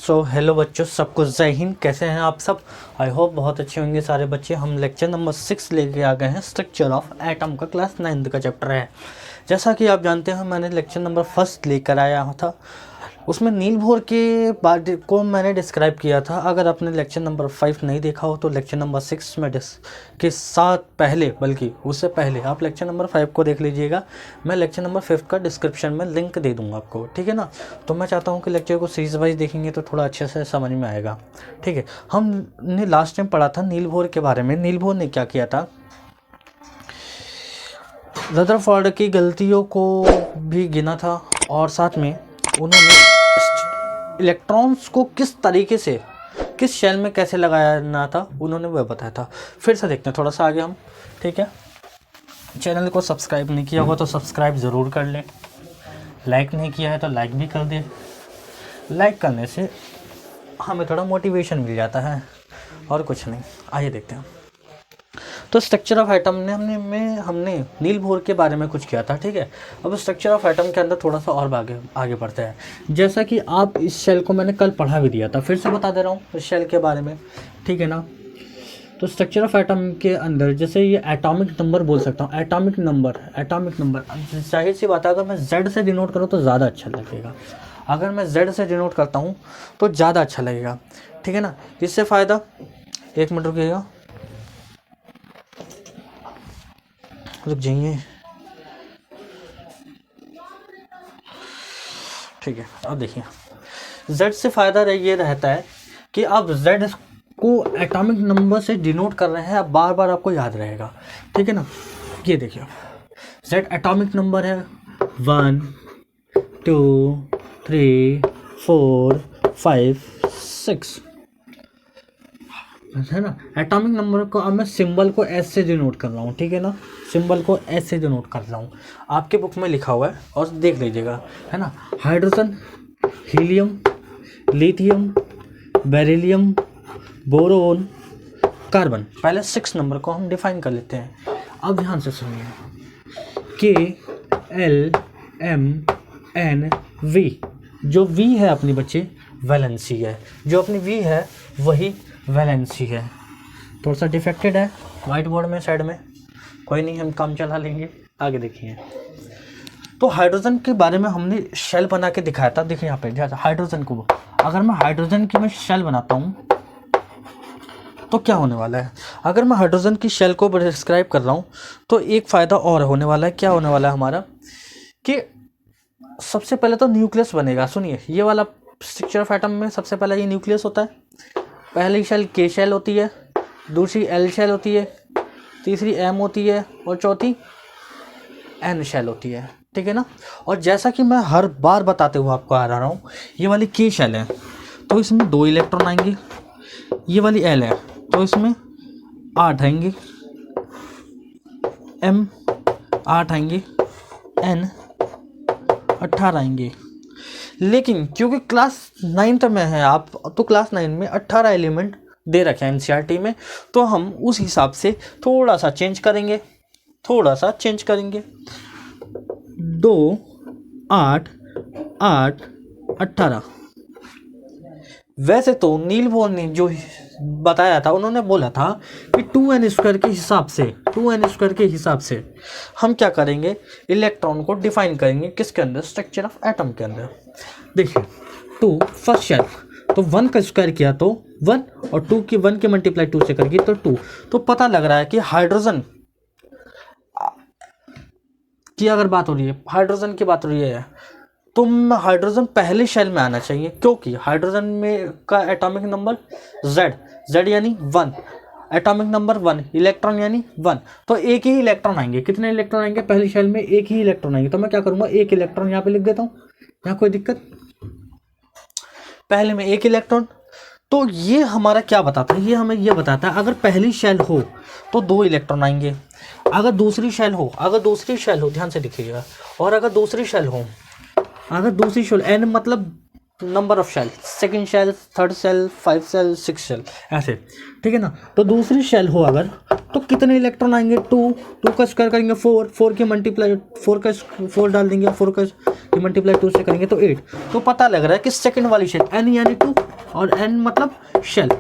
So hello बच्चों, सबको जय हिंद। कैसे हैं आप सब? आई होप बहुत अच्छे होंगे सारे बच्चे। हम लेक्चर नंबर 6 लेके आ गए हैं। स्ट्रक्चर ऑफ एटम का क्लास 9th का चैप्टर है। जैसा कि आप जानते हैं, मैंने लेक्चर नंबर 1 लेकर आया था। उसमें नील बोर के बाद को मैंने डिस्क्राइब किया था। अगर आपने लेक्चर नंबर 5 नहीं देखा हो तो लेक्चर नंबर 6 में के साथ पहले, बल्कि उससे पहले आप लेक्चर नंबर 5 को देख लीजिएगा। मैं लेक्चर नंबर 5 का डिस्क्रिप्शन में लिंक दे दूंगा आपको, ठीक है ना। तो मैं चाहता हूँ कि लेक्चर को सीरीज वाइज देखेंगे तो थोड़ा अच्छे से समझ में आएगा, ठीक है। हमने लास्ट टाइम पढ़ा था नील बोर के बारे में। नील बोर ने क्या किया था, रदरफोर्ड की गलतियों को भी गिना था और साथ में उन्होंने इलेक्ट्रॉन्स को किस तरीके से, किस शेल में कैसे लगाना था, उन्होंने वह बताया था। फिर से देखते हैं थोड़ा सा आगे हम, ठीक है। चैनल को सब्सक्राइब नहीं किया होगा तो सब्सक्राइब ज़रूर कर लें। लाइक नहीं किया है तो लाइक भी कर दें। लाइक करने से हमें थोड़ा मोटिवेशन मिल जाता है और कुछ नहीं। आइए देखते हैं। तो स्ट्रक्चर ऑफ एटम हमने नील बोर के बारे में कुछ किया था, ठीक है। अब स्ट्रक्चर ऑफ एटम के अंदर थोड़ा सा और आगे बढ़ते हैं। जैसा कि आप इस शेल को मैंने कल पढ़ा भी दिया था, फिर से बता दे रहा हूँ इस शेल के बारे में, ठीक है ना। तो स्ट्रक्चर ऑफ एटम के अंदर जैसे ये एटॉमिक नंबर बोल सकता हूँ। एटॉमिक नंबर जाहिर सी बात है, अगर मैं Z से डिनोट करूँ तो ज़्यादा अच्छा लगेगा। अगर मैं Z से डिनोट करता हूँ तो ज़्यादा अच्छा लगेगा, ठीक है ना। इससे फ़ायदा, एक मिनट रुकिएगा, रुक जाइए, ठीक है। अब देखिए, Z से फ़ायदा ये रहता है कि आप Z को एटॉमिक नंबर से डिनोट कर रहे हैं, अब बार बार आपको याद रहेगा, ठीक है ना। ये देखिए, Z एटॉमिक नंबर है 1 2 3 4 5 6, है ना। एटॉमिक नंबर को अब मैं सिंबल को S से डिनोट कर रहा हूँ, ठीक है ना। सिंबल को S से डिनोट कर रहा हूँ। आपके बुक में लिखा हुआ है और देख लीजिएगा, है ना। Hydrogen, helium, lithium, beryllium, boron, carbon. पहले 6 नंबर को हम डिफाइन कर लेते हैं। अब ध्यान से सुनिए, KLMNV। जो V है अपनी बच्चे वैलेंसी है, जो अपनी V है वही वैलेंसी है। थोड़ा सा डिफेक्टेड है वाइट बोर्ड में साइड में, कोई नहीं, हम काम चला लेंगे। आगे देखिए, तो हाइड्रोजन के बारे में हमने शेल बना के दिखाया था। देखिए यहाँ पे हाइड्रोजन को, अगर मैं हाइड्रोजन की शेल बनाता हूँ तो क्या होने वाला है। अगर मैं हाइड्रोजन की शेल को डिस्क्राइब कर रहा हूँ तो एक फ़ायदा और होने वाला है। क्या होने वाला है हमारा, कि सबसे पहले तो न्यूक्लियस बनेगा। सुनिए, ये वाला स्ट्रक्चर ऑफ एटम में सबसे पहले ये न्यूक्लियस होता है। पहली शेल K शेल होती है, दूसरी L शेल होती है, तीसरी M होती है और चौथी N शेल होती है, ठीक है ना। और जैसा कि मैं हर बार बताते हुए आपको आ रहा हूँ, ये वाली K शेल है तो इसमें 2 इलेक्ट्रॉन आएंगे। ये वाली L है तो इसमें 8 आएंगे, M 8 आएंगे, N 18 आएंगे। लेकिन क्योंकि क्लास 9th में है आप, तो क्लास 9 में 18 एलिमेंट दे रखे हैं NCERT में, तो हम उस हिसाब से थोड़ा सा चेंज करेंगे। 2 8 8 18। वैसे तो नील बोर ने जो बताया था, उन्होंने बोला था कि 2n² के हिसाब से हम क्या करेंगे, इलेक्ट्रॉन को डिफाइन करेंगे। किसके अंदर, स्ट्रक्चर ऑफ एटम के अंदर। देखिए 2 फर्स्ट शेल, तो 1 का स्क्वायर किया तो 1 और 2 की 1 की मल्टीप्लाई 2 से करेंगे तो 2। तो पता लग रहा है कि हाइड्रोजन की अगर बात हो रही है, हाइड्रोजन की बात हो रही है, तो हाइड्रोजन पहले शेल में आना चाहिए, क्योंकि हाइड्रोजन में का एटॉमिक नंबर Z यानी 1, एटॉमिक नंबर 1, इलेक्ट्रॉन यानी 1। तो एक ही इलेक्ट्रॉन आएंगे। कितने इलेक्ट्रॉन आएंगे पहली शेल में? एक ही इलेक्ट्रॉन आएंगे। तो मैं क्या करूँगा, एक इलेक्ट्रॉन यहाँ पे लिख देता हूँ, यहाँ कोई दिक्कत, पहले में एक इलेक्ट्रॉन। तो ये हमारा क्या बताता है, ये हमें ये बताता है अगर पहली शेल हो तो 2 इलेक्ट्रॉन आएंगे। अगर दूसरी शेल हो, ध्यान से देखिएगा, और अगर दूसरी शेल n मतलब number of shell, second shell, third shell, 5 shell, 6 shell, ऐसे, ठीक है ना। तो दूसरी शेल हो अगर, तो कितने इलेक्ट्रॉन आएंगे, 2 का स्क्वायर करेंगे 4 की मल्टीप्लाई 4 डाल देंगे, 4 का मल्टीप्लाई 2 से करेंगे तो 8। तो पता लग रहा है कि सेकंड वाली शेल n यानी 2 और एन मतलब शेल,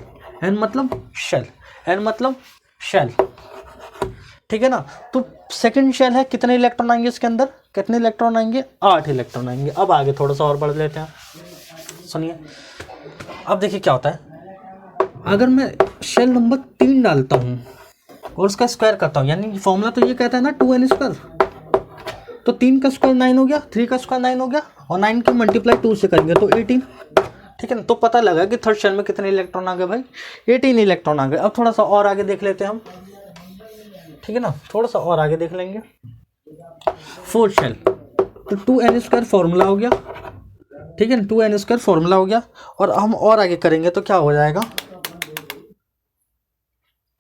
एन मतलब शेल, एन मतलब शेल, ठीक है ना। तो सेकंड शेल है, कितने इलेक्ट्रॉन आएंगे इसके अंदर, कितने इलेक्ट्रॉन आएंगे, 8 इलेक्ट्रॉन आएंगे। अब आगे थोड़ा सा और बढ़ लेते हैं, सुनिए। अब देखिए क्या होता है, अगर मैं शेल नंबर 3 डालता हूँ और उसका स्क्वायर करता हूँ, यानी फॉर्मूला तो ये कहता है ना 2n स्क्वायर, तो 3 का स्क्वायर 9 हो गया, 3 का स्क्वायर 9 हो गया, और 9 की मल्टीप्लाई 2 से करेंगे तो 18, ठीक है ना। तो पता लगा कि थर्ड शेल में कितने इलेक्ट्रॉन आ गए भाई, 18 इलेक्ट्रॉन आ गए। अब थोड़ा सा और आगे देख लेते हैं हम, ठीक है ना, थोड़ा सा और आगे देख लेंगे। फोर्थ शेल, तो 2n स्क्वायर फॉर्मूला हो गया, ठीक है ना, 2n स्क्वायर फॉर्मूला हो गया। और हम और आगे करेंगे तो क्या हो जाएगा,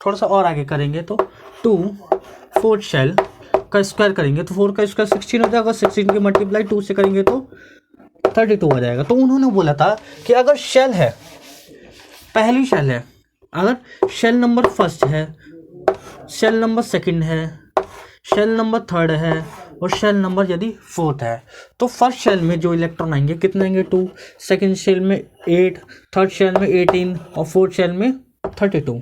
थोड़ा सा और आगे करेंगे तो 2 फोर्थ शेल का स्क्वायर करेंगे तो 4 का स्क्वायर 16 हो जाएगा, 16 की मल्टीप्लाई 2 से करेंगे तो 32 हो जाएगा। तो उन्होंने बोला था कि अगर शेल है, पहली शेल है, अगर शेल नंबर फर्स्ट है, शेल नंबर सेकंड है, शेल नंबर थर्ड है, और शेल नंबर यदि फोर्थ है, तो फर्स्ट शेल में जो इलेक्ट्रॉन आएंगे कितने आएंगे 2, सेकंड शेल में 8, थर्ड शेल में 18 और फोर्थ शेल में 32।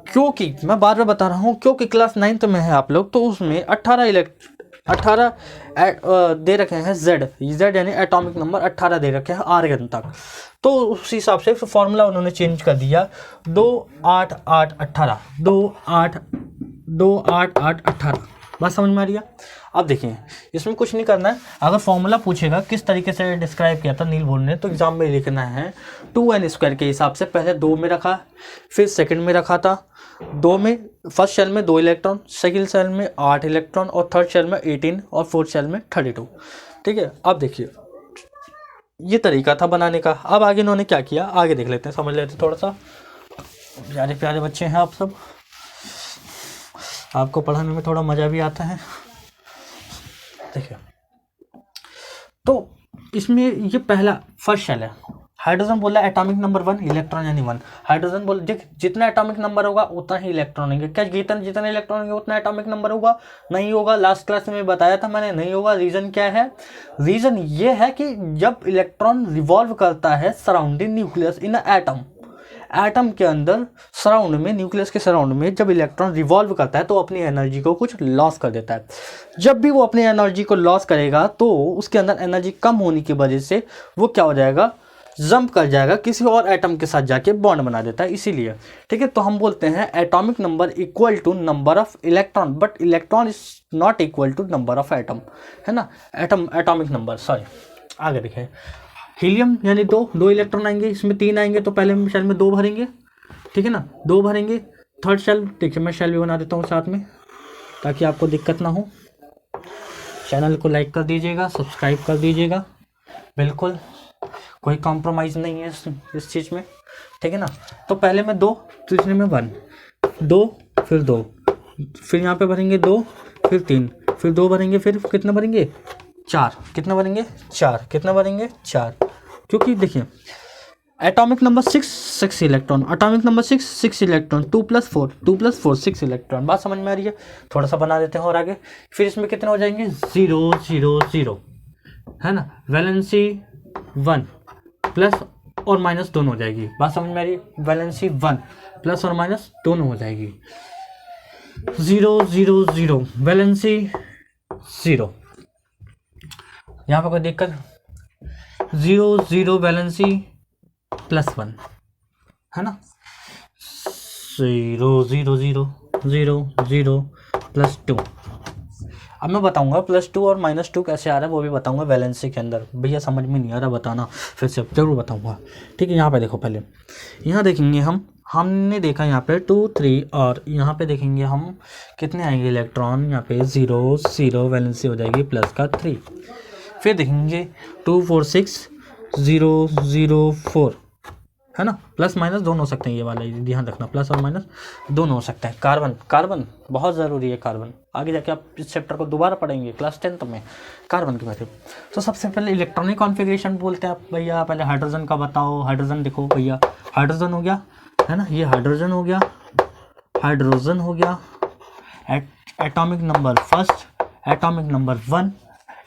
क्योंकि मैं बार बार बता रहा हूँ, क्योंकि क्लास 9th में है आप लोग, तो उसमें 18 दे रखे हैं, जेड यानी एटॉमिक नंबर 18 दे रखे हैं आर्गन तक। तो उस हिसाब से फॉर्मूला उन्होंने चेंज कर दिया, 2 8 8 18, 2 8 2 8 8 18। बात समझ में आ रही है। अब देखिए इसमें कुछ नहीं करना है, अगर फॉर्मूला पूछेगा किस तरीके से डिस्क्राइब किया था नील बोर्ड ने, तो एग्जाम में लिखना है 2n स्क्वायर के हिसाब से, पहले 2 में रखा, फिर सेकंड में रखा था 2 में, फर्स्ट शेल में 2 इलेक्ट्रॉन, सेकंड शेल में 8 इलेक्ट्रॉन, और थर्ड शेल में 18 और फोर्थ शेल में 32, ठीक है। अब देखिए ये तरीका था बनाने का। अब आगे इन्होंने क्या किया, आगे देख लेते हैं, समझ लेते हैं थोड़ा सा। प्यारे प्यारे बच्चे हैं आप सब, आपको पढ़ाने में थोड़ा मज़ा भी आता है। देखिए तो इसमें ये पहला फर्स्ट शेल है, हाइड्रोजन बोला एटॉमिक नंबर 1, इलेक्ट्रॉन यानी 1। हाइड्रोजन बोल जितना एटॉमिक नंबर होगा उतना ही इलेक्ट्रॉन होंगे। क्या जितना इलेक्ट्रॉन होंगे उतना एटॉमिक नंबर होगा? नहीं होगा। लास्ट क्लास में बताया था मैंने, नहीं होगा। रीजन क्या है? रीजन ये है कि जब इलेक्ट्रॉन रिवॉल्व करता है surrounding nucleus in atom, atom के अंदर सराउंड में, न्यूक्लियस के सराउंड में जब इलेक्ट्रॉन रिवॉल्व करता है तो अपनी एनर्जी को कुछ लॉस कर देता है। जब भी वो अपनी एनर्जी को लॉस करेगा तो उसके अंदर एनर्जी कम होने की वजह से वो क्या हो जाएगा, जंप कर जाएगा, किसी और एटम के साथ जाके बॉन्ड बना देता है, इसीलिए। ठीक है, तो हम बोलते हैं atomic number equal to number of electron, but electron is not equal to number of atom, है ना। Atomic number, sorry. आगे देखें, हीलियम यानी दो इलेक्ट्रॉन आएंगे, इसमें 3 आएंगे तो पहले शेल में 2 भरेंगे, ठीक है ना, 2 भरेंगे। थर्ड शेल, देखिए मैं शेल भी बना देता हूँ साथ में ताकि आपको दिक्कत ना हो। चैनल को लाइक कर दीजिएगा, सब्सक्राइब कर दीजिएगा, बिल्कुल कोई कॉम्प्रोमाइज़ नहीं है इस चीज़ में, ठीक है ना। तो पहले में 2, दूसरे में 1, 2 फिर 2, फिर यहाँ पे भरेंगे 2, फिर 3, फिर 2 भरेंगे, फिर कितना भरेंगे 4, कितना भरेंगे 4, कितना भरेंगे 4, क्योंकि देखिए atomic number 6 electron, atomic number 6 electron, 2 + 4 2 + 4 6 electron. बात समझ में आ रही है? थोड़ा सा बना देते हैं और आगे, फिर इसमें कितने हो जाएंगे 0 0 0, है ना। वैलेंसी 1 प्लस और माइनस दोनों हो जाएगी। बात समझ में आ रही है? वैलेंसी 1 प्लस और माइनस दोनों हो जाएगी। 0 0 0 वैलेंसी 0, यहाँ पर कोई दिक्कत? 0 0 वैलेंसी +1, है ना। 0 0 0 0 0 +2। अब मैं बताऊंगा +2 और -2 कैसे आ रहा है, वो भी बताऊंगा वैलेंसी के अंदर। भैया समझ में नहीं आ रहा बताना, फिर से ज़रूर बताऊंगा, ठीक है। यहाँ पे देखो, पहले यहाँ देखेंगे हमने देखा यहाँ पे 2 3, और यहाँ पे देखेंगे हम कितने आएंगे इलेक्ट्रॉन, यहाँ पे 0 0 वैलेंसी हो जाएगी प्लस का 3। फिर देखेंगे 2 4 6 0 0 4, है ना। प्लस माइनस दोनों हो सकते हैं, ये वाला ध्यान रखना, प्लस और माइनस दोनों हो सकते हैं। कार्बन बहुत ज़रूरी है, कार्बन आगे जाके आप इस चैप्टर को दोबारा पढ़ेंगे क्लास 10th में, कार्बन की बात है। तो सबसे पहले इलेक्ट्रॉनिक कॉन्फ़िगरेशन बोलते हैं आप भैया। पहले हाइड्रोजन का बताओ। हाइड्रोजन देखो भैया, हाइड्रोजन हो गया, है ना, ये हाइड्रोजन हो गया, हाइड्रोजन हो गया। Atomic number first, atomic number 1,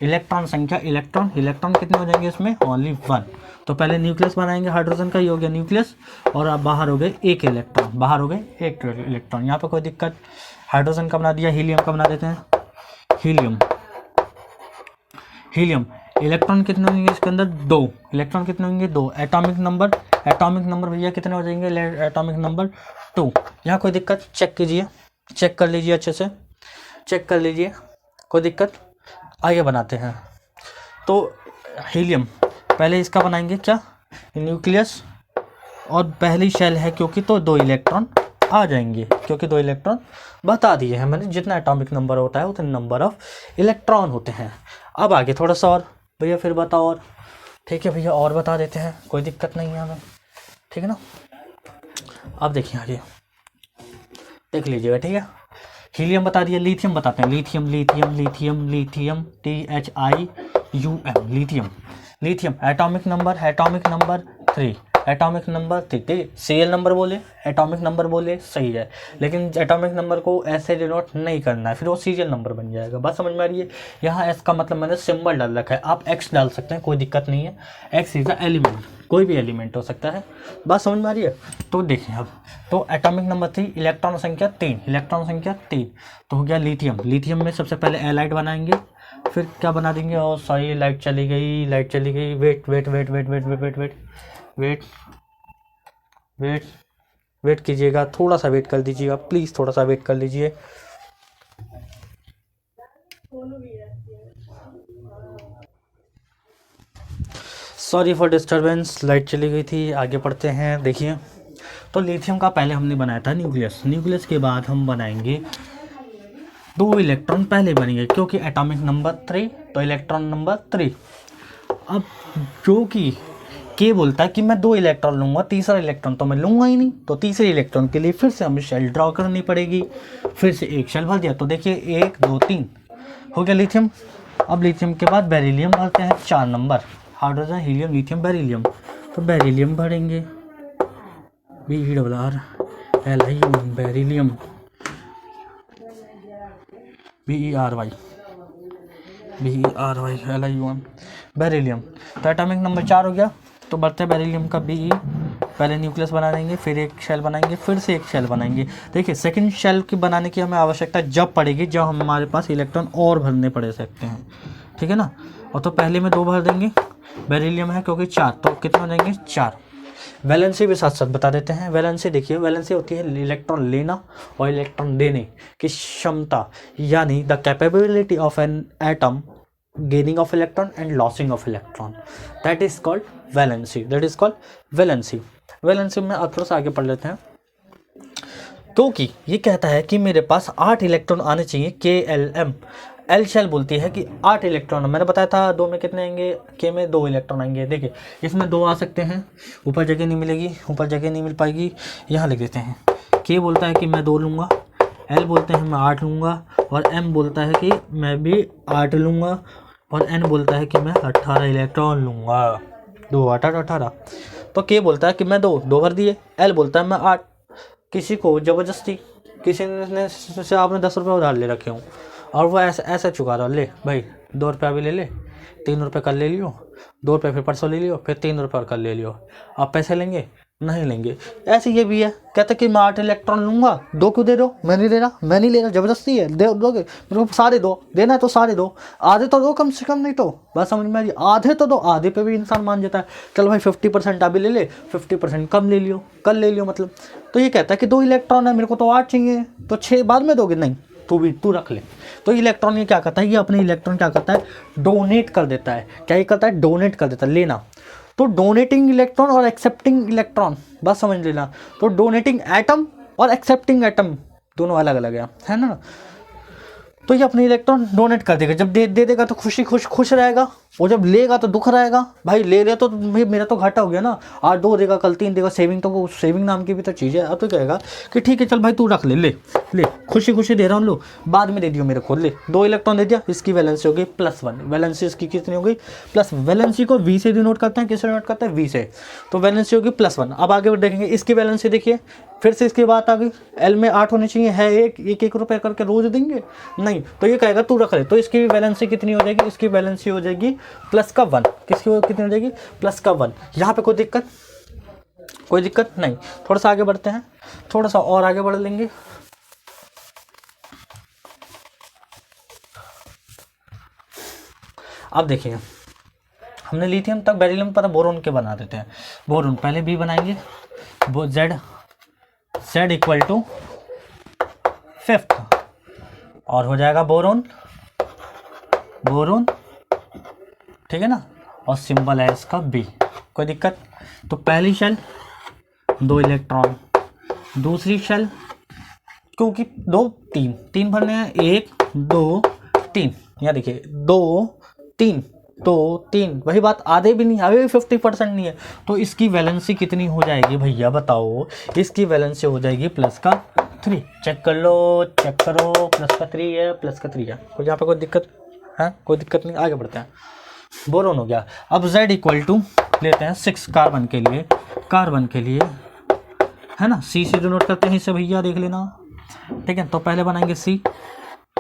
electron संख्या, इलेक्ट्रॉन कितने हो जाएंगे इसमें? ओनली 1। तो पहले न्यूक्लियस बनाएंगे हाइड्रोजन का, ये हो गया न्यूक्लियस, और अब बाहर हो गए एक इलेक्ट्रॉन, बाहर हो गए एक इलेक्ट्रॉन। यहाँ पे कोई दिक्कत, हाइड्रोजन का बना दिया, हीलियम का बना देते हैं, हीलियम। हीलियम इलेक्ट्रॉन कितने होंगे इसके अंदर? 2 इलेक्ट्रॉन कितने होंगे? 2। एटॉमिक नंबर भैया कितने हो जाएंगे? Atomic number 2। यहाँ कोई दिक्कत? चेक कीजिए, चेक कर लीजिए, अच्छे से चेक कर लीजिए, कोई दिक्कत? आगे बनाते हैं। तो हीलियम पहले इसका बनाएंगे क्या? न्यूक्लियस, और पहली शेल है क्योंकि, तो 2 इलेक्ट्रॉन आ जाएंगे, क्योंकि 2 इलेक्ट्रॉन बता दिए हैं मैंने, जितना एटॉमिक नंबर होता है उतने नंबर ऑफ इलेक्ट्रॉन होते हैं। अब आगे थोड़ा सा और भैया, फिर बताओ और। ठीक है भैया, और बता देते हैं, कोई दिक्कत नहीं है हमें, ठीक है ना। अब देखिए आगे देख लीजिएगा, ठीक है। हीलियम बता दिया, लिथियम बताते हैं, lithium THIUM, lithium atomic number 3, atomic number 3, serial number बोले, एटॉमिक नंबर बोले, सही है, लेकिन एटॉमिक नंबर को ऐसे डिनोट नहीं करना है, फिर वो सीरियल नंबर बन जाएगा। बस समझ में आ रही है? यहाँ एस का मतलब मैंने सिंबल डाल रखा है, आप एक्स डाल सकते हैं, कोई दिक्कत नहीं है। एक्स इज द एलिमेंट, कोई भी एलिमेंट हो सकता है। बस समझ में आ रही है? तो देखिए अब, तो एटॉमिक नंबर 3, इलेक्ट्रॉन संख्या 3, तो हो गया लिथियम। लिथियम में सबसे पहले एलाइड बनाएंगे, फिर क्या बना देंगे? और सॉरी, लाइट चली गई, वेट कीजिएगा, थोड़ा सा वेट कर दीजिएगा प्लीज़, थोड़ा सा वेट कर लीजिए। सॉरी फॉर डिस्टरबेंस, लाइट चली गई थी। आगे पढ़ते हैं, देखिए। तो लिथियम का पहले हमने बनाया था न्यूक्लियस के बाद हम बनाएंगे 2 इलेक्ट्रॉन पहले बनेंगे, क्योंकि एटॉमिक नंबर 3, तो इलेक्ट्रॉन नंबर 3। अब जो कि के बोलता है कि मैं 2 इलेक्ट्रॉन लूँगा, तीसरा इलेक्ट्रॉन तो मैं लूँगा ही नहीं, तो तीसरे इलेक्ट्रॉन के लिए फिर से हमें शेल ड्रॉ करनी पड़ेगी। फिर से एक शेल भर दिया, तो देखिए 1 2 3 हो गया लिथियम। अब लिथियम के बाद बेरिलियम भरते हैं, 4 number, hydrogen, helium, lithium, beryllium. तो बेरिलियम भरेंगे, BERRLIUM, बेरिलियम, BERRYLIUM, बेरिलियम। तो एटॉमिक नंबर 4 हो गया, तो बढ़ते हैं बेरिलियम का BE। पहले न्यूक्लियस बना देंगे, फिर एक शेल बनाएंगे, फिर से एक शेल बनाएंगे। देखिए सेकंड शेल की बनाने की हमें आवश्यकता जब पड़ेगी जब हमारे पास इलेक्ट्रॉन और भरने पड़ सकते हैं, ठीक है ना। और तो पहले में 2 भर देंगे, बेरिलियम है क्योंकि 4, तो कितने हो जाएंगे? 4। वैलेंसी भी साथ साथ बता देते हैं। वैलेंसी देखिए, वैलेंसी होती है इलेक्ट्रॉन लेना और इलेक्ट्रॉन देने की क्षमता, यानी the capability of an atom gaining of electron and losing of electron, that is called valency, valency में आप थोड़ा सा आगे पढ़ लेते हैं। तो कि ये कहता है कि मेरे पास 8 इलेक्ट्रॉन आने चाहिए, KLM। एल शेल बोलती है कि 8 इलेक्ट्रॉन, मैंने बताया था 2 में कितने आएंगे, के में 2 इलेक्ट्रॉन आएंगे। देखिए इसमें 2 आ सकते हैं, ऊपर जगह नहीं मिलेगी, ऊपर जगह नहीं मिल पाएगी, यहाँ लिख देते हैं। के बोलता है कि मैं 2 लूँगा, एल बोलते हैं मैं 8 लूँगा, और एम बोलता है कि मैं भी 8 लूँगा, और एन बोलता है कि मैं 18 इलेक्ट्रॉन लूँगा। 2 8 18। तो के बोलता है कि मैं 2 भर दिए, एल बोलता है मैं 8। किसी को ज़बरदस्ती, किसी ने से आपने 10 रुपये उधार ले रखे हों और वो ऐसे चुका रहा, ले भाई 2 रुपये अभी ले ले, 3 रुपये कल ले लियो, 2 रुपये फिर परसों ले लियो, फिर 3 रुपये और कल ले लियो। आप पैसे लेंगे? नहीं लेंगे। ऐसे ये भी है, कहते कि मैं 8 इलेक्ट्रॉन लूँगा, 2 क्यों दे रहे हो? मैं नहीं ले रहा, ज़बरदस्ती है, दोगे मेरे को सारे दो, देना है तो सारे दो, आधे तो दो कम से कम, नहीं तो बस समझ में आ रही, आधे तो दो, आधे पे भी इंसान मान जाता है, चलो भाई 50% अभी ले ले, 50% कम ले लियो, कल ले लियो मतलब। तो ये कहता है कि 2 इलेक्ट्रॉन है, मेरे को तो 8 चाहिए, तो 6 बाद में दोगे? नहीं, तू रख ले। तो इलेक्ट्रॉन ये क्या करता है, ये अपने इलेक्ट्रॉन क्या करता है, डोनेट कर देता है। क्या ये करता है? डोनेट कर देता है, लेना। तो डोनेटिंग इलेक्ट्रॉन और एक्सेप्टिंग इलेक्ट्रॉन, बस समझ लेना। तो डोनेटिंग एटम और एक्सेप्टिंग एटम दोनों अलग अलग है ना। तो ये अपने इलेक्ट्रॉन डोनेट कर देगा, जब दे देगा तो खुश रहेगा, और जब लेगा तो दुख रहेगा। भाई ले रहे तो भाई मेरा तो घाटा हो गया ना, आज 2 देगा कल 3 देगा, सेविंग तो सेविंग नाम की भी तो चीज़ है। अब तो कहेगा कि ठीक है चल भाई तू रख ले, खुशी खुशी दे रहा हूँ, लो बाद में दे दियो मेरे को, ले 2 इलेक्ट्रॉन दे दिया, इसकी वैलेंसी हो गई +1, वैलेंसी इसकी कितनी हो गई प्लस, वैलेंसी को V से डिनोट करते हैं, किससे डिनोट करते हैं V से, तो वैलेंसी होगी +1। अब आगे देखेंगे इसकी वैलेंसी, देखिए फिर से इसकी बात आ गई, L में 8 होने चाहिए, है एक रुपये करके रोज देंगे नहीं, तो ये कहेगा तू रख ले, तो इसकी वैलेंसी कितनी हो जाएगी, इसकी वैलेंसी हो जाएगी +1, किसकी कितनी हो जाएगी +1। यहाँ पे कोई दिक्कत नहीं। थोड़ा सा आगे बढ़ते हैं, थोड़ा सा और आगे बढ़ लेंगे। अब देखिए हमने लिथियम तक, बेरिलियम पर बोरोन के बना देते हैं। बोरोन पहले B बनाएंगे, वो Z इक्वल टू 5th और हो जाएगा बोरोन, ठीक है ना, और सिंबल है इसका B। कोई दिक्कत, तो पहली शेल 2 इलेक्ट्रॉन, दूसरी शेल क्योंकि 2 3 भरने हैं, 1 2 3, यहाँ देखिए 2 3, वही बात, आधे भी नहीं, अभी भी 50% नहीं है, तो इसकी वैलेंसी कितनी हो जाएगी भैया बताओ, इसकी वैलेंसी हो जाएगी +3। चेक कर लो, चेक करो, +3 है, +3 है, कोई यहाँ पे कोई दिक्कत है, कोई दिक्कत नहीं। आगे बढ़ते हैं, बोरोन हो गया। अब Z इक्वल टू लेते हैं 6 कार्बन के लिए है ना, C से डिनोट करते हैं इसे भैया, देख लेना, ठीक है। तो पहले बनाएंगे C,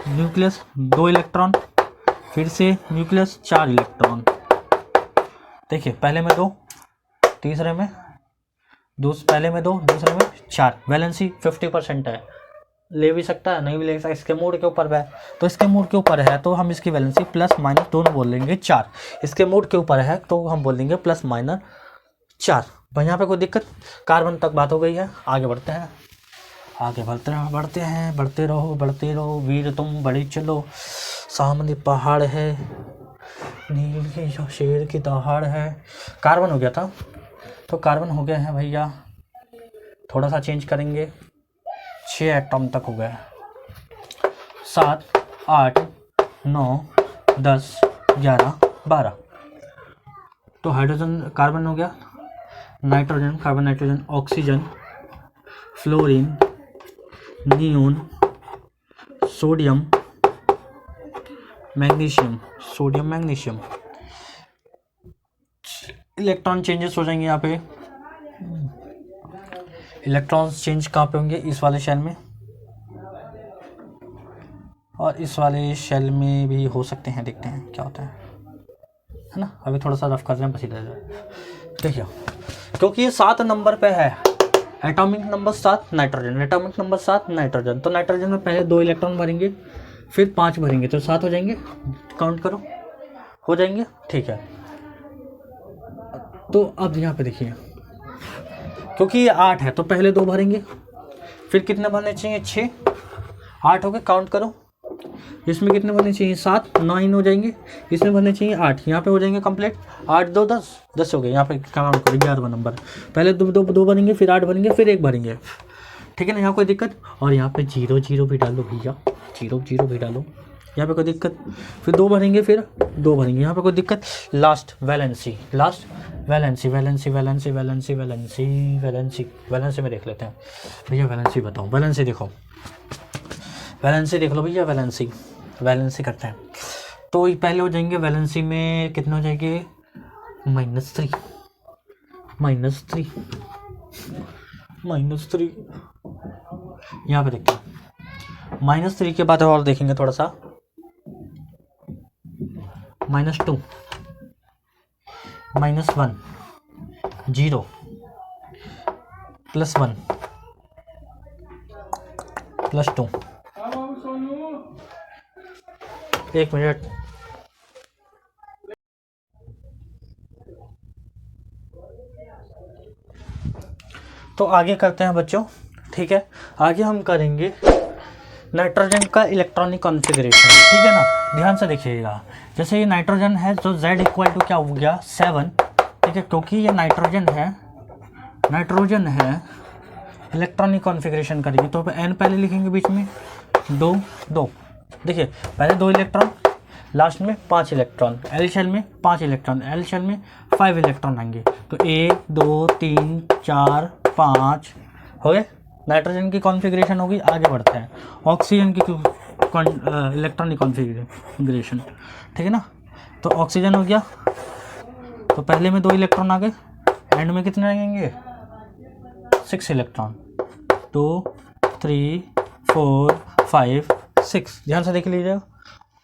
न्यूक्लियस 2 इलेक्ट्रॉन, फिर से न्यूक्लियस 4 इलेक्ट्रॉन, देखिए पहले में 2, तीसरे में पहले में 2, दूसरे में 4, वैलेंसी 50% है, ले भी सकता है नहीं भी ले सकता, इसके मूड के ऊपर है, तो इसके मूड के ऊपर है तो हम इसकी वैलेंसी ± दोनों बोल लेंगे 4, इसके मूड के ऊपर है तो हम बोल देंगे ±4। भाई यहाँ पे कोई दिक्कत, कार्बन तक बात हो गई है। आगे बढ़ते हैं, बढ़ते रहो वीर तुम बड़े चलो, सामने पहाड़ है, नील की शेर की दहाड़ है। कार्बन हो गया था, तो कार्बन हो गया है भैया, थोड़ा सा चेंज करेंगे, 6 एटम तक हो गया, 7 8 9 10 11 12। तो हाइड्रोजन कार्बन हो गया, nitrogen, carbon nitrogen, oxygen, fluorine, neon, sodium magnesium. Electron changes हो जाएंगे यहाँ पे, इलेक्ट्रॉन्स चेंज कहाँ पे होंगे, इस वाले शेल में और इस वाले शेल में भी हो सकते हैं, देखते हैं क्या होता है ना। अभी थोड़ा सा रफ कर रहे हैं, बस इधर देखिए, क्योंकि ये 7 नंबर पे है, एटॉमिक नंबर 7 नाइट्रोजन, तो नाइट्रोजन में पहले 2 इलेक्ट्रॉन भरेंगे, फिर 5 भरेंगे, तो 7 हो जाएंगे, काउंट करो, हो जाएंगे, ठीक है। तो अब यहाँ पे देखिए, क्योंकि ये 8 है तो पहले 2 भरेंगे, फिर कितने भरने चाहिए, 6, 8 हो गए, काउंट करो, इसमें कितने भरने चाहिए, 7, 9 हो जाएंगे, इसमें भरने चाहिए 8, यहाँ पे हो जाएंगे कंप्लीट, 8 2 10 हो गए। यहाँ पे काउंट करो 11वां नंबर, पहले 2 भरेंगे, फिर 8 भरेंगे, फिर 1 भरेंगे, ठीक है ना, यहाँ कोई दिक्कत। और यहाँ पे 0 भी डालो भैया, 0 भी डालो, यहाँ पे कोई दिक्कत, फिर 2 भरेंगे, फिर 2 भरेंगे, यहाँ पे कोई दिक्कत। लास्ट वैलेंसी में देख लेते हैं भैया, वैलेंसी बताओ, वैलेंसी देखो, वैलेंसी देख लो भैया, वैलेंसी करते हैं। तो ये पहले हो जाएंगे वैलेंसी में, कितने हो जाएंगे, -3, यहाँ पे देखते हैं, -3 के बाद और देखेंगे थोड़ा सा, -2 -1 0 +1 +2, 1 मिनट। तो आगे करते हैं बच्चों, ठीक है, आगे हम करेंगे नाइट्रोजन का इलेक्ट्रॉनिक कॉन्फ़िगरेशन, ठीक है ना, ध्यान से देखिएगा। जैसे ये नाइट्रोजन है तो Z इक्वल टू क्या हो गया, 7, ठीक है, क्योंकि ये नाइट्रोजन है, इलेक्ट्रॉनिक कॉन्फ़िगरेशन करेगी, तो N पहले लिखेंगे, बीच में 2 2, देखिए पहले 2 इलेक्ट्रॉन, लास्ट में 5 इलेक्ट्रॉन, L शेल में 5 इलेक्ट्रॉन, L शेल में 5 इलेक्ट्रॉन आएंगे, तो 1 2 3 4 5 हो गए, नाइट्रोजन की कॉन्फ़िगरेशन होगी। आगे बढ़ते हैं, ऑक्सीजन की इलेक्ट्रॉनिक कॉन्फ़िगरेशन, ठीक है ना। तो ऑक्सीजन हो गया, तो पहले में 2 इलेक्ट्रॉन आ गए, एंड में कितने आएंगे 6 इलेक्ट्रॉन, 2 3 4 5 6, ध्यान से देख लीजिएगा,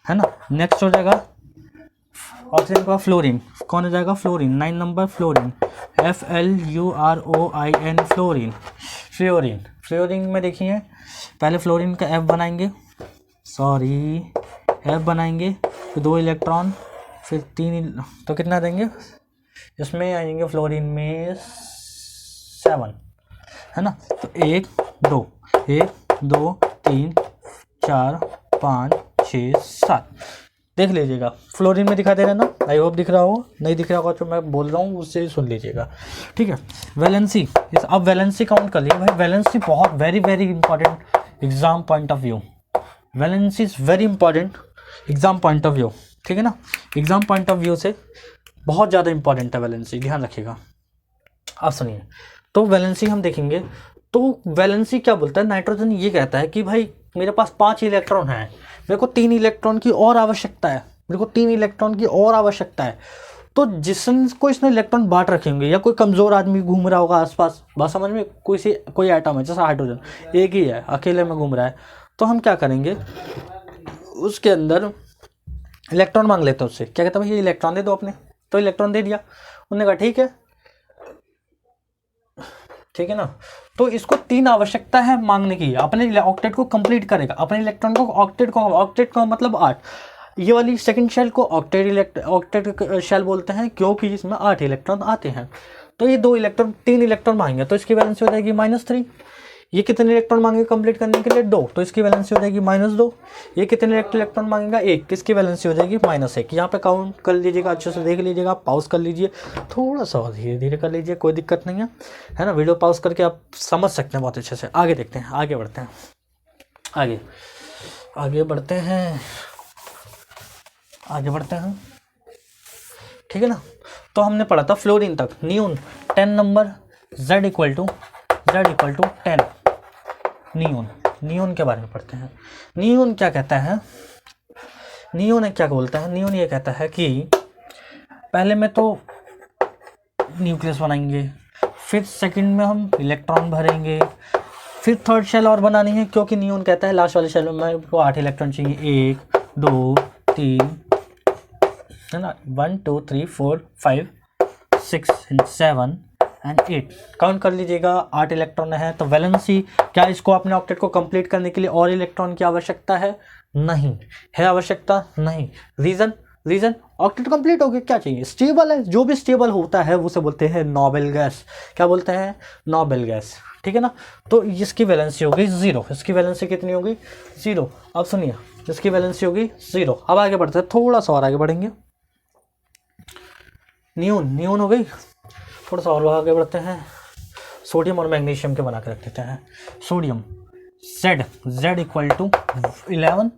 है ना। नेक्स्ट हो जाएगा ऑक्सीजन का फ्लोरीन, कौन हो जाएगा fluorine, 9 number fluorine, FLUROIN fluorine. Fluorine fluorine में देखिए पहले फ्लोरीन का F बनाएंगे, F बनाएंगे, फिर 2 इलेक्ट्रॉन, फिर 3, तो कितना देंगे इसमें आएंगे फ्लोरीन में 7, है ना। तो 1 2 3 4 5 6 7, देख लीजिएगा फ्लोरीन में दिखा दे रहा है ना, आई होप दिख रहा हो, नहीं दिख रहा होगा तो मैं बोल रहा हूँ उससे सुन लीजिएगा, ठीक है। वैलेंसी, अब वैलेंसी काउंट कर लीजिए भाई, वैलेंसी बहुत very very important exam point of view, valency is very important exam point of view, ठीक है ना। एग्जाम पॉइंट ऑफ व्यू से बहुत ज़्यादा इंपॉर्टेंट है वैलेंसी, ध्यान रखिएगा। आप सुनिए, तो वैलेंसी हम देखेंगे, तो वैलेंसी क्या बोलता है, नाइट्रोजन ये कहता है कि भाई मेरे पास 5 इलेक्ट्रॉन हैं, मेरे को 3 इलेक्ट्रॉन की और आवश्यकता है, मेरे को 3 इलेक्ट्रॉन की और आवश्यकता है। तो जिसको इसने इलेक्ट्रॉन बांट रखे होंगे, या कोई कमज़ोर आदमी घूम रहा होगा आसपास, बात समझ में, कोई एटम है जैसा हाइड्रोजन एक ही है, अकेले में घूम रहा है, तो हम क्या करेंगे उसके अंदर इलेक्ट्रॉन मांग लेते हैं उससे, क्या कहता है भाई ये इलेक्ट्रॉन दे दो अपने, तो इलेक्ट्रॉन दे दिया, उन्होंने कहा ठीक है, ठीक है ना। तो इसको 3 आवश्यकता है मांगने की, अपने ऑक्टेट को कंप्लीट करेगा, अपने इलेक्ट्रॉन को ऑक्टेट को मतलब 8, ये वाली सेकंड शेल को ऑक्टेट शेल बोलते हैं क्योंकि इसमें 8 इलेक्ट्रॉन आते हैं। तो ये 3 इलेक्ट्रॉन मांगेंगे, तो इसकी वैलेंसी हो जाएगी -3। ये कितने इलेक्ट्रॉन मांगेंगे कंप्लीट करने के लिए 2, तो इसकी वैलेंसी हो जाएगी -2। ये कितने इलेक्ट्रॉन मांगेगा 1, किसकी वैलेंसी हो जाएगी -1। यहाँ पे काउंट कर लीजिएगा, अच्छे से देख लीजिएगा, पॉज कर लीजिए, थोड़ा सा धीरे धीरे कर लीजिए, कोई दिक्कत नहीं है ना। वीडियो पॉज करके आप समझ सकते हैं बहुत अच्छे से। आगे देखते हैं, आगे बढ़ते हैं, आगे बढ़ते हैं, ठीक है ना। तो हमने पढ़ा था फ्लोरीन तक, neon 10 number, Z equal to 10। Neon के बारे में पढ़ते हैं। नियोन क्या कहता है, नियोन क्या बोलता है, नियोन ये कहता है कि पहले में तो न्यूक्लियस बनाएंगे, फिर सेकंड में हम इलेक्ट्रॉन भरेंगे, फिर थर्ड शेल और बनानी है, क्योंकि नियोन कहता है लास्ट वाले शेल में मेरे को 8 इलेक्ट्रॉन चाहिए, 1 2 3, है ना, 1 2 3 4 5 6 7 एंड 8, काउंट कर लीजिएगा, 8 इलेक्ट्रॉन है। तो वैलेंसी क्या, इसको अपने ऑक्टेट को कंप्लीट करने के लिए और इलेक्ट्रॉन की आवश्यकता है, नहीं है आवश्यकता, नहीं। रीजन ऑक्टेट कंप्लीट हो गया, क्या चाहिए, स्टेबल है, जो भी स्टेबल होता है उसे बोलते हैं नोबेल गैस, क्या बोलते हैं नोबेल गैस, ठीक है ना। तो इसकी वैलेंसी होगी 0, इसकी वैलेंसी कितनी होगी 0। अब सुनिए, इसकी वैलेंसी होगी 0। अब आगे बढ़ते हैं, थोड़ा सा और आगे बढ़ेंगे, नियोन हो गई, थोड़ा सा और आगे बढ़ते हैं, सोडियम और मैग्नीशियम के बना के रख देते हैं। Sodium Z equal to 11,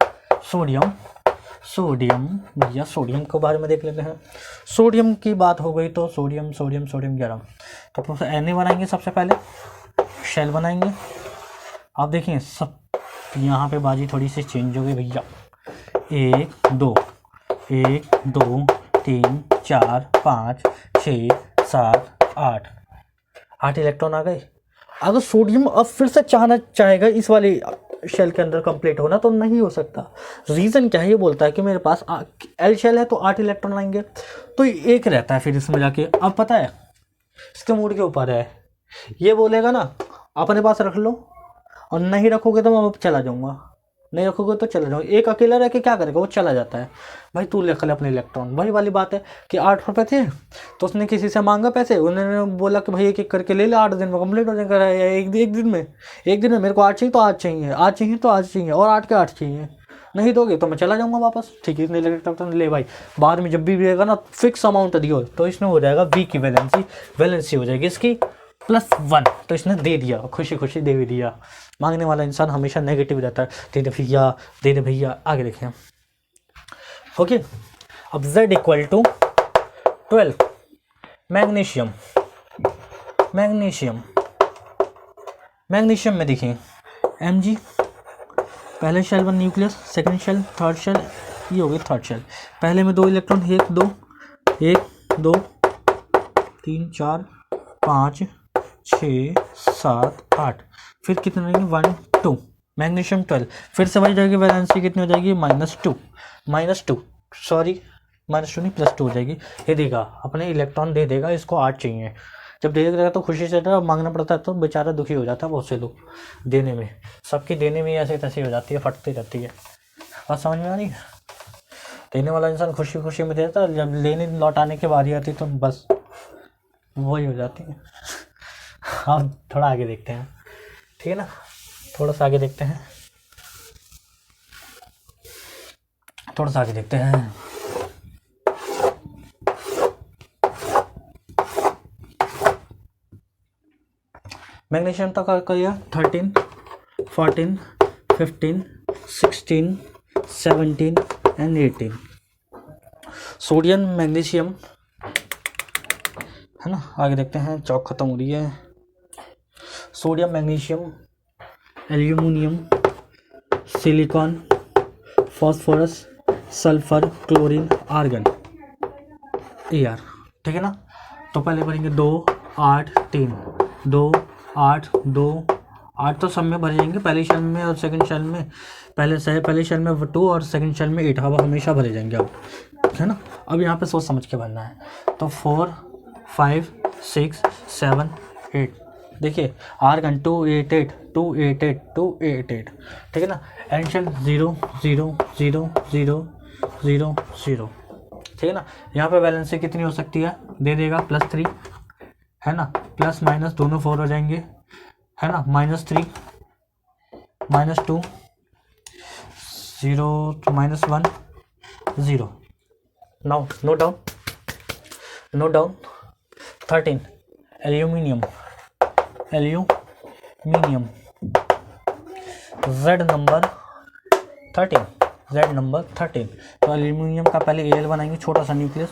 sodium भैया सोडियम के बारे में देख लेते हैं। सोडियम की बात हो गई तो सोडियम 11, तो Na बनाएंगे, सबसे पहले शेल बनाएंगे। आप देखिए सब यहाँ पे बाजी थोड़ी सी चेंज हो गई भैया, 1 2 3 4 5 6 7 8 इलेक्ट्रॉन आ गए। अगर सोडियम अब फिर से चाहेगा इस वाले शेल के अंदर कंप्लीट होना, तो नहीं हो सकता। रीज़न क्या है, ये बोलता है कि मेरे पास L शेल है तो 8 इलेक्ट्रॉन आएंगे, तो एक रहता है फिर इसमें जाके। अब पता है इसके मूड के ऊपर है, ये बोलेगा ना अपने पास रख लो, और नहीं रखोगे तो मैं चला जाऊँगा, नहीं रखोगे तो चला जाओ। एक अकेला रह के क्या करेगा, वो चला जाता है। भाई तू ले अपने इलेक्ट्रॉन, वही वाली बात है कि 8 रुपये थे तो उसने किसी से मांगा पैसे, उन्होंने बोला कि भाई एक करके ले ले, 8 दिन में कंप्लीट हो जाएगा, एक दिन में मेरे को 8 चाहिए तो आज चाहिए, आज चाहिए तो आज चाहिए, और 8 के 8 चाहिए, नहीं दोगे तो मैं चला जाऊँगा वापस, ठीक है। इतने इलेक्ट्रॉन ले भाई, बाद में जब भी रहेगा ना फिक्स अमाउंट दियो, तो इसमें हो जाएगा V की वैलेंसी हो जाएगी इसकी +1, तो इसने दे दिया, खुशी खुशी दे भी दिया। मांगने वाला इंसान हमेशा नेगेटिव रहता है, दे दे भैया। आगे देखें, ओके। अब Z equal to 12, magnesium magnesium में देखिए Mg, पहले shell 1 nucleus, second shell, third shell, ये हो गई थर्ड शेल। पहले में 2 इलेक्ट्रॉन, 1 2 3 4 5 6 7 8, फिर कितने रहेंगे 1 2, मैग्नीशियम 12, फिर से वही जाएगी, वैलेंसी कितनी हो जाएगी -2 +2 हो जाएगी। ये देगा अपने इलेक्ट्रॉन दे देगा, इसको 8 चाहिए। जब दे देगा तो खुशी से मांगना पड़ता है, तो बेचारा दुखी हो जाता है बहुत से लोग देने में, सबकी देने में ऐसे तैसे हो जाती है, फटती रहती है। बात समझ में आ रही है? देने वाला इंसान खुशी खुशी में देता है, जब लेने लौटाने की बारी आती तो बस वही हो जाती है। अब थोड़ा आगे देखते हैं, ठीक है ना, थोड़ा सा आगे देखते हैं, थोड़ा सा आगे देखते हैं। मैग्नीशियम तक कर लिया 13 14 15 16 17 एंड 18। सोडियम मैग्नीशियम है ना, आगे देखते हैं, चौक खत्म हो रही है। Sodium magnesium, aluminium, silicon, phosphorus, sulphur, chlorine, argon, Ar, ठीक है ना। तो पहले भरेंगे 2 8 3 2 8 2 8 तो सब में भर जाएंगे, पहले शेल में और सेकंड शेल में, पहले शेल में 2 और सेकंड शेल में 8, हवा हमेशा भरे जाएंगे अब, है ना। अब यहाँ पे सोच समझ के भरना है, तो 4 5 6 7 8, देखिए आर्गन 288 288 288, ठीक है ना। एंशन 0 0 0 0 0 0, ठीक है ना। यहाँ पे बैलेंस कितनी हो सकती है, दे देगा +3, है ना, प्लस माइनस दोनों 4 हो जाएंगे, है ना, -3 -2 0 -1 0। Now note down 13 aluminium Z number 13। तो एल्यूमिनियम का पहले Al बनाएंगे, छोटा सा न्यूक्लियस,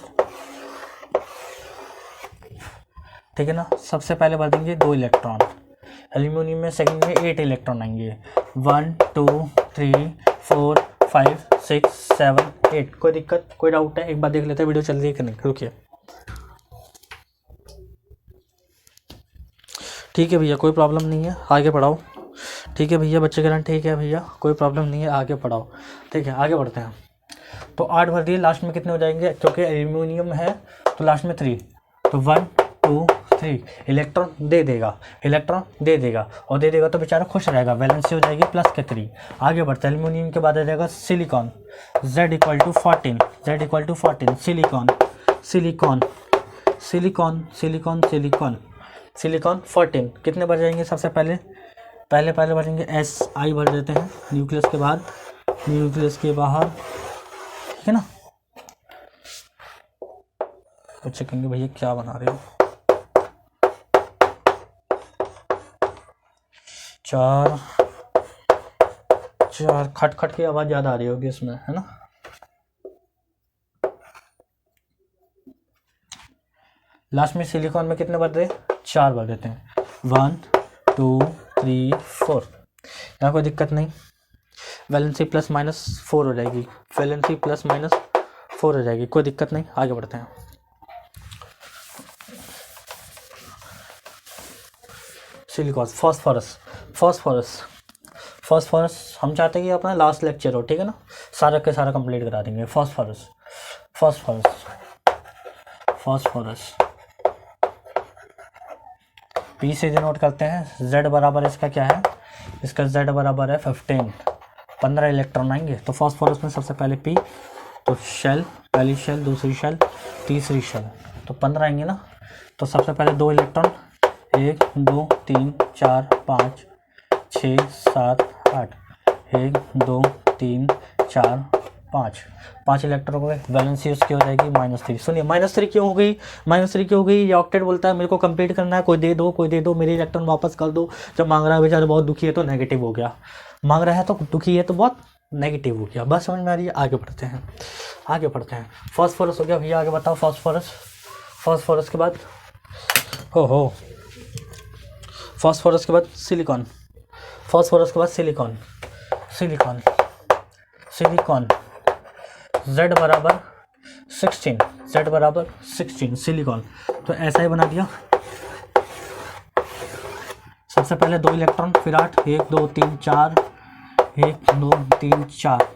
ठीक है ना। सबसे पहले भर देंगे 2 इलेक्ट्रॉन, एल्यूमिनियम में सेकंड में 8 इलेक्ट्रॉन आएंगे, 1 2 3 4 5 6 7 8। कोई दिक्कत, कोई डाउट है? एक बार देख लेते हैं, वीडियो चल रही है कि नहीं, रुकिए। ठीक है भैया, कोई प्रॉब्लम नहीं है, आगे पढ़ाओ। ठीक है भैया, बच्चे कह रहे हैं ठीक है भैया, कोई प्रॉब्लम नहीं है, आगे पढ़ाओ। ठीक है, आगे बढ़ते हैं। तो 8 भर दिए, लास्ट में कितने हो जाएंगे, क्योंकि एल्यूमिनियम है तो लास्ट में 3, तो 1 2 3 इलेक्ट्रॉन दे देगा, और दे देगा तो बेचारा खुश रहेगा, वैलेंसी हो जाएगी +3। आगे बढ़ते हैं, एल्यूमिनियम के बाद आ जाएगा सिलिकॉन, Z = 14, सिलिकॉन 14। कितने भर जाएंगे, सबसे पहले भरेंगे Si भर देते हैं, न्यूक्लियस के बाहर, ठीक है ना। बच्चे कहेंगे भैया क्या बना रहे हो, 4 खट की आवाज ज्यादा आ रही होगी इसमें, है ना। लास्ट में सिलिकॉन में कितने भर दे, 4 भर देते हैं, 1 2 3 4। यहाँ कोई दिक्कत नहीं, वैलेंसी +-4 हो जाएगी, कोई दिक्कत नहीं। आगे बढ़ते हैं। सिलिकॉन, फॉस्फोरस हम चाहते हैं कि अपना लास्ट लेक्चर हो, ठीक है ना, सारा के सारा कंप्लीट करा देंगे। फॉस्फोरस P से डिनोट करते हैं, Z बराबर इसका क्या है, इसका Z बराबर है 15 इलेक्ट्रॉन आएंगे। तो फॉस्फोरस में सबसे पहले P, तो शेल, पहली शेल, दूसरी शेल, तीसरी शेल, तो 15 आएंगे ना। तो सबसे पहले 2 इलेक्ट्रॉन, 1 2 3 4 5 6 7 8, 1 2 3 4 5 इलेक्ट्रॉन हो गए, वैलेंसी उसकी हो जाएगी -3। सुनिए -3 क्यों हो गई, ये ऑक्टेट बोलता है मेरे को कंप्लीट करना है, कोई दे दो, मेरे इलेक्ट्रॉन वापस कर दो। जब मांग रहा है बेचारा बहुत दुखी है तो नेगेटिव हो गया, मांग रहा है तो दुखी है तो बहुत नेगेटिव हो गया। बस समझ में आ रही है? आगे बढ़ते हैं। फॉस्फोरस हो गया भैया, आगे बताओ। फॉस्फोरस के बाद फास्फोरस के बाद सिलिकॉन, फास्फोरस के बाद सिलिकॉन, सिलिकॉन, सिलिकॉन, Z बराबर 16, Z बराबर 16 सिलिकॉन। तो ऐसा ही बना दिया। सबसे पहले 2 इलेक्ट्रॉन, फिर 8, 1 2 3 4, 1 2 3 4,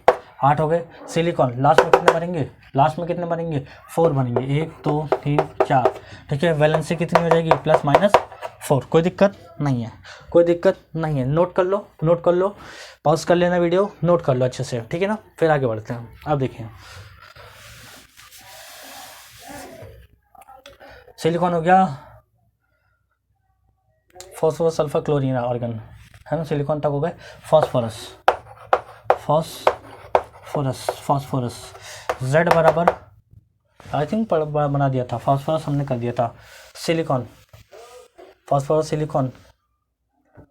8 हो गए। सिलिकॉन लास्ट में कितने बनेंगे, लास्ट में कितने बनेंगे, 4 बनेंगे, 1 2 3 4। ठीक है, वैलेंसी कितनी हो जाएगी, +-4। कोई दिक्कत नहीं है, कोई दिक्कत नहीं है। नोट कर लो, नोट कर लो, पॉज कर लेना वीडियो, नोट कर लो अच्छे से, ठीक है ना। फिर आगे बढ़ते हैं। अब देखिए, सिलिकॉन हो गया, फॉस्फोरस सल्फर क्लोरीन आर्गन, है ना। सिलिकॉन तक हो गए। फास्फोरस, फास्फोरस, फास्फोरस Z बराबर, आई थिंक बना दिया था, फास्फोरस हमने कर दिया था। सिलिकॉन, फास्फोरस सिलिकॉन,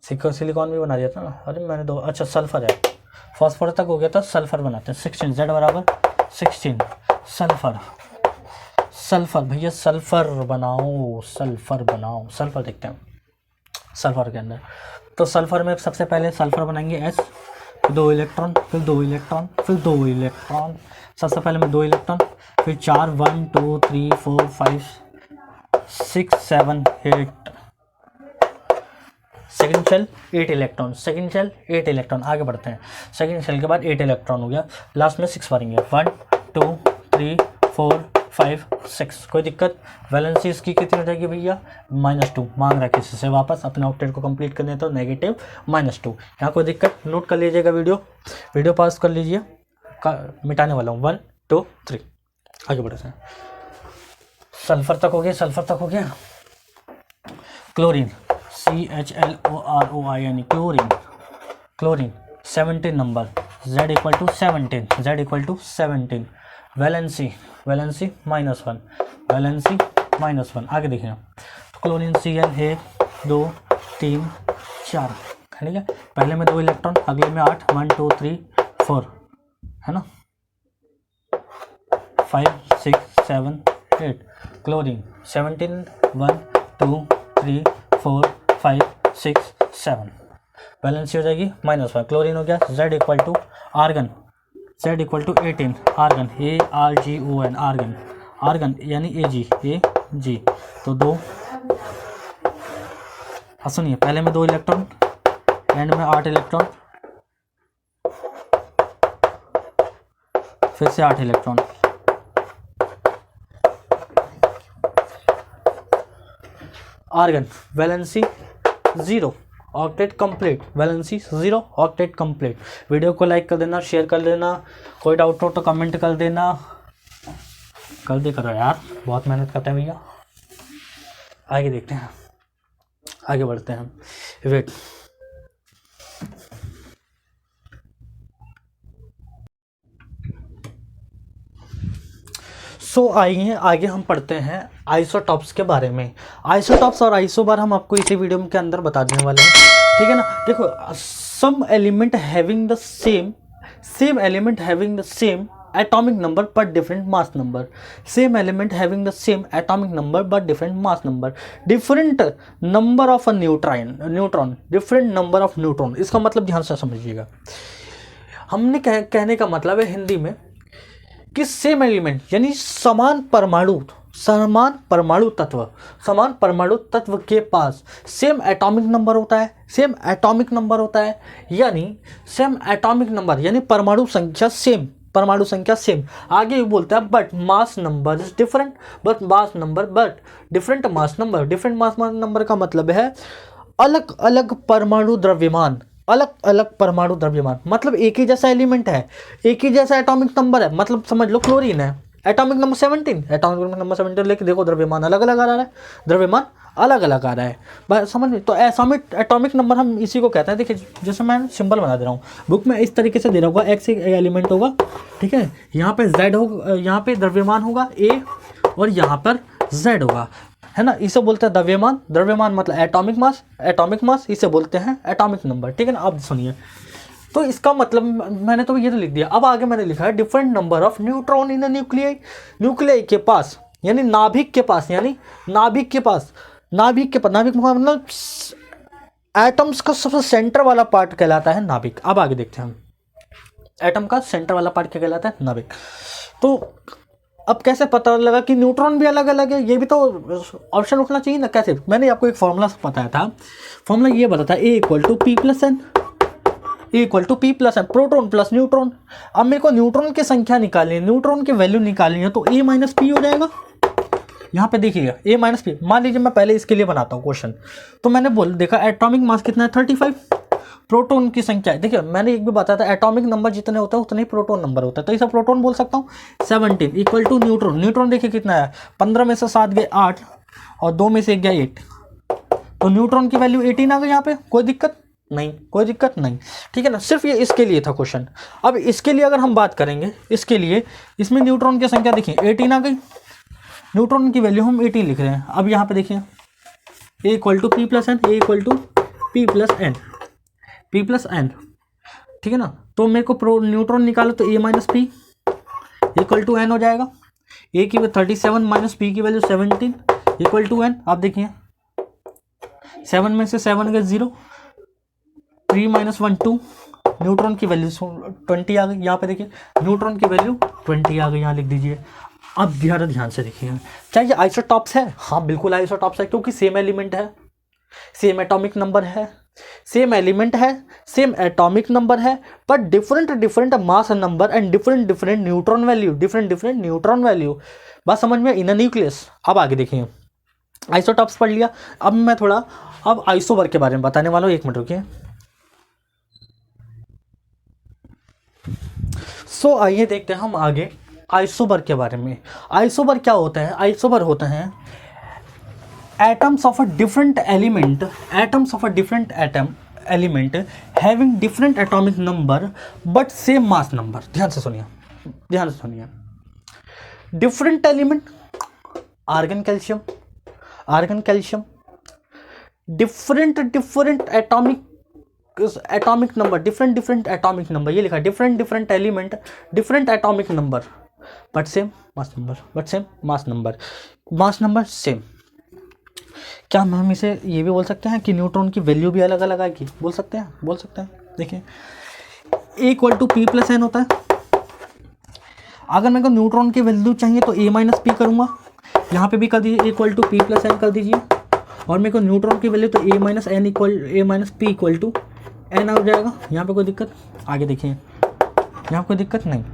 सिलिकॉन भी बना दिया था ना, अरे मैंने दो, अच्छा सल्फर है, फास्फोरस तक हो गया था, सल्फर बनाते हैं। 16, Z बराबर 16, सल्फर, सल्फर भैया सल्फर बनाओ, सल्फर बनाओ, सल्फर देखते हैं सल्फर के अंदर। तो सल्फर में सबसे पहले सल्फर बनाएंगे S, 2 इलेक्ट्रॉन, फिर 2 इलेक्ट्रॉन, फिर 2 इलेक्ट्रॉन, सबसे पहले में 2 इलेक्ट्रॉन, फिर 4, 1 2 3 4 5 6 7 8, second shell 8 electron, second shell 8 electron. आगे बढ़ते हैं, सेकेंड शेल के बाद 8 इलेक्ट्रॉन हो गया, लास्ट में 6 भरेंगे, 1 2 3 4 5 6। कोई दिक्कत। वैलेंसी इसकी कितनी हो जाएगी भैया, -2 मांग रहा है किसी से, वापस अपने ऑक्टेट को कंप्लीट करने तो -2। यहाँ कोई दिक्कत, नोट कर लीजिएगा, वीडियो पास कर लीजिए, मिटाने वाला हूँ। 1 2 3, आगे बढ़ते हैं। सल्फर तक हो गया, सल्फर तक हो गया। Chlorine, CHLOROIN, chlorine, chlorine 17 number, Z = 17, Z = 17। Valency, valency -1, valency -1। आगे देखिए, क्लोरीन Cl 1 2 3 4, ठीक है। पहले में 2 इलेक्ट्रॉन, अगले में 8, 1 2 3 4, है ना, 5 6 7 8। क्लोरीन 17, 1 2 3 4 5 6 7, वैलेंसी हो जाएगी -1। क्लोरीन हो गया। Z = argon, Z = 18, argon, ARGON, argon, argon यानी AG, तो 2। सुनिए, पहले में 2 इलेक्ट्रॉन, एंड में 8 इलेक्ट्रॉन, फिर से 8 electron, argon, valency 0, octet complete, valency 0, octet complete. Video को लाइक कर देना, शेयर कर देना, कोई डाउट हो तो कमेंट कर देना, कर दे करो यार, बहुत मेहनत करते हैं भैया। आगे देखते हैं, आगे बढ़ते हैं। वेट, आइए आगे हम पढ़ते हैं आइसोटॉप्स के बारे में। आइसोटॉप्स और आइसोबार हम आपको इसी वीडियो के अंदर बता देने वाले हैं, ठीक है ना। देखो, some element having the same element having the same atomic number but different mass number, same element having the same atomic number but different mass number, different number of a neutron, different number of neutron। इसका मतलब ध्यान से समझिएगा, हमने कहने का मतलब है हिंदी में कि सेम एलिमेंट यानी समान परमाणु तत्व के पास सेम एटॉमिक नंबर होता है, यानी सेम एटॉमिक नंबर यानी परमाणु संख्या सेम। आगे भी बोलता है but mass number is different, different mass number का मतलब है अलग अलग परमाणु द्रव्यमान, मतलब एक ही जैसा एलिमेंट है, एक ही जैसा एटॉमिक नंबर है। मतलब समझ लो क्लोरीन है, एटॉमिक नंबर 17, लेकिन देखो द्रव्यमान अलग अलग आ रहा है, बस समझ में। तो एटॉमिक नंबर हम इसी को कहते हैं। देखिए, जैसे मैं सिंबल बना दे रहा हूँ, बुक में इस तरीके से दे रहा होगा, एक्स एक एलिमेंट होगा, ठीक है, यहाँ पे Z होगा, यहाँ पे द्रव्यमान होगा A, और यहाँ पर Z होगा, है ना। इसे बोलते हैं द्रव्यमान मतलब एटॉमिक मास, इसे बोलते हैं एटॉमिक नंबर, ठीक है ना। अब सुनिए, तो इसका मतलब मैंने तो ये तो लिख दिया। अब आगे मैंने लिखा है different number of neutron in nuclei के पास, यानी नाभिक के पास, नाभिक मतलब एटम्स का सबसे सेंटर वाला पार्ट कहलाता है नाभिक। अब आगे देखते हैं हम, एटम का सेंटर वाला पार्ट क्या कहलाता है? नाभिक। तो अब कैसे पता लगा कि न्यूट्रॉन भी अलग अलग है? ये भी तो ऑप्शन उठना चाहिए ना। कैसे? मैंने आपको एक फॉर्मूला बताया था, फॉर्मूला ये बताता है A=P+N, A=P+N, proton plus neutron. अब मेरे को न्यूट्रॉन की संख्या निकालनी है, न्यूट्रॉन की वैल्यू निकालनी है, तो A-P हो जाएगा। यहाँ पे देखिएगा A-P। मान लीजिए मैं पहले इसके लिए बनाता हूँ क्वेश्चन, तो मैंने देखा एटॉमिक मास कितना है 35, प्रोटॉन की संख्या देखिए मैंने एक भी बताया था एटॉमिक नंबर जितने होते हैं उतने ही प्रोटॉन नंबर होता है, तो इसे प्रोटॉन बोल सकता हूँ। 17 इक्वल टू न्यूट्रॉन, न्यूट्रॉन देखिए कितना है, 15 में से 7 गए 8 और 2 में से 1 गया 8, तो न्यूट्रॉन की वैल्यू 18 आ गई। यहाँ पे कोई दिक्कत नहीं, कोई दिक्कत नहीं, ठीक है ना। सिर्फ ये इसके लिए था क्वेश्चन। अब इसके लिए अगर हम बात करेंगे, इसके लिए इसमें न्यूट्रॉन की संख्या देखिए 18 आ गई, न्यूट्रॉन की वैल्यू हम 18 लिख रहे हैं। अब यहाँ पे देखिए A=P+N, A=P+N, P+N, ठीक है ना। तो मेरे को न्यूट्रॉन निकालो तो A-P इक्वल टू N हो जाएगा। A की 37 माइनस P की वैल्यू 17 इक्वल टू N। आप देखिए 7 में से 7 गए 0, 3 - 1 2, न्यूट्रॉन की वैल्यू 20 आ गई। यहाँ पे देखिए न्यूट्रॉन की वैल्यू 20 आ गई, यहाँ लिख दीजिए। अब ध्यान से देखिए, क्या ये आइसोटॉप्स है? हाँ बिल्कुल आइसोटॉप्स है, क्योंकि सेम एलिमेंट है, सेम एटॉमिक नंबर है, सेम एलिमेंट है, सेम एटॉमिक नंबर है, पर different mass number and different neutron value, different neutron value. बात समझ में? इन न्यूक्लियस। अब आगे देखिए, आइसोटॉप्स पढ़ लिया, अब मैं थोड़ा अब आइसोबर के बारे में बताने वाला हूँ। 1 मिनट रुकिए। सो आइए देखते हैं हम आगे आइसोबर के बारे में। आइसोबर क्या होता है? आइसोबर होता है atoms of a different element, atoms of a different element having different atomic number but same mass number। ध्यान से सुनिए, ध्यान से सुनिए। Different element, argon calcium, argon calcium, different atomic number, different atomic number, ये लिखा है different element, different atomic number but same mass number, but same mass number, mass number same. क्या हम इसे ये भी बोल सकते हैं कि न्यूट्रॉन की वैल्यू भी अलग अलग आएगी? बोल सकते हैं, बोल सकते हैं। देखिए A=P+N होता है। अगर मेरे को न्यूट्रॉन की वैल्यू चाहिए तो A-P करूँगा, यहाँ पे भी कर दीजिए A=P+N कर दीजिए, और मेरे को न्यूट्रॉन की वैल्यू तो A-P इक्वल टू N हो जाएगा। यहाँ पे कोई दिक्कत? आगे देखिए, यहाँ कोई दिक्कत नहीं।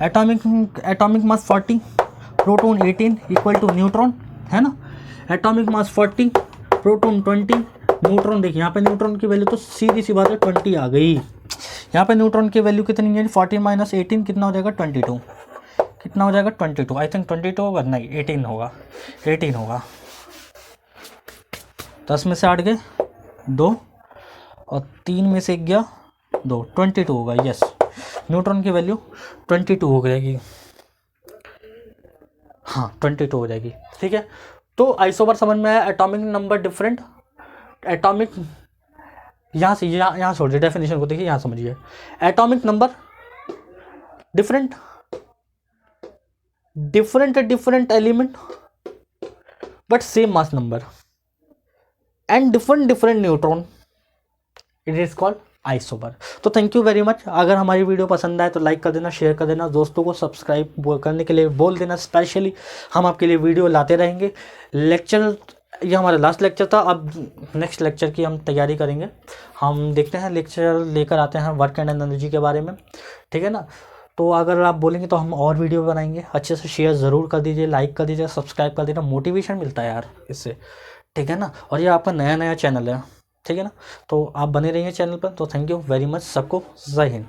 Atomic mass 40, proton 18 equal to neutron, है ना। एटॉमिक मास 40, प्रोटॉन 20, न्यूट्रॉन देखिए यहाँ पे न्यूट्रॉन की वैल्यू तो सीधी सी बात है 20 आ गई। यहाँ पे न्यूट्रॉन की वैल्यू कितनी है? 40 - 18 कितना हो जाएगा? 22। कितना हो जाएगा? 22। आई थिंक 22 होगा, नहीं 18 होगा, 18 होगा। 10 में से 8 गए 2 और 3 में से 1 गया 2, 22 होगा। यस, न्यूट्रॉन की वैल्यू 22 हो जाएगी। हाँ 22 हो जाएगी, ठीक है। तो आइसोबर समझ में आया। एटॉमिक नंबर डिफरेंट, एटॉमिक यहाँ से यहाँ छोड़ दीजिए, डेफिनेशन को देखिए, यहाँ समझिए। Atomic number different element but same mass number and different neutron, it is called isobar. तो थैंक यू वेरी मच। अगर हमारी वीडियो पसंद आए तो लाइक कर देना, शेयर कर देना, दोस्तों को सब्सक्राइब करने के लिए बोल देना। स्पेशली हम आपके लिए वीडियो लाते रहेंगे। लेक्चर, ये हमारा लास्ट लेक्चर था, अब नेक्स्ट लेक्चर की हम तैयारी करेंगे। हम देखते हैं, लेक्चर लेकर आते हैं वर्क एंड एनर्जी के बारे में, ठीक है ना। तो अगर आप बोलेंगे तो हम और वीडियो बनाएंगे। अच्छे से शेयर ज़रूर कर दीजिए, लाइक कर दीजिए, सब्सक्राइब कर देना, मोटिवेशन मिलता है यार इससे, ठीक है ना। और ये आपका नया चैनल है, ठीक है ना। तो आप बने रहिए चैनल पर। तो थैंक यू वेरी मच सबको। जय हिंद।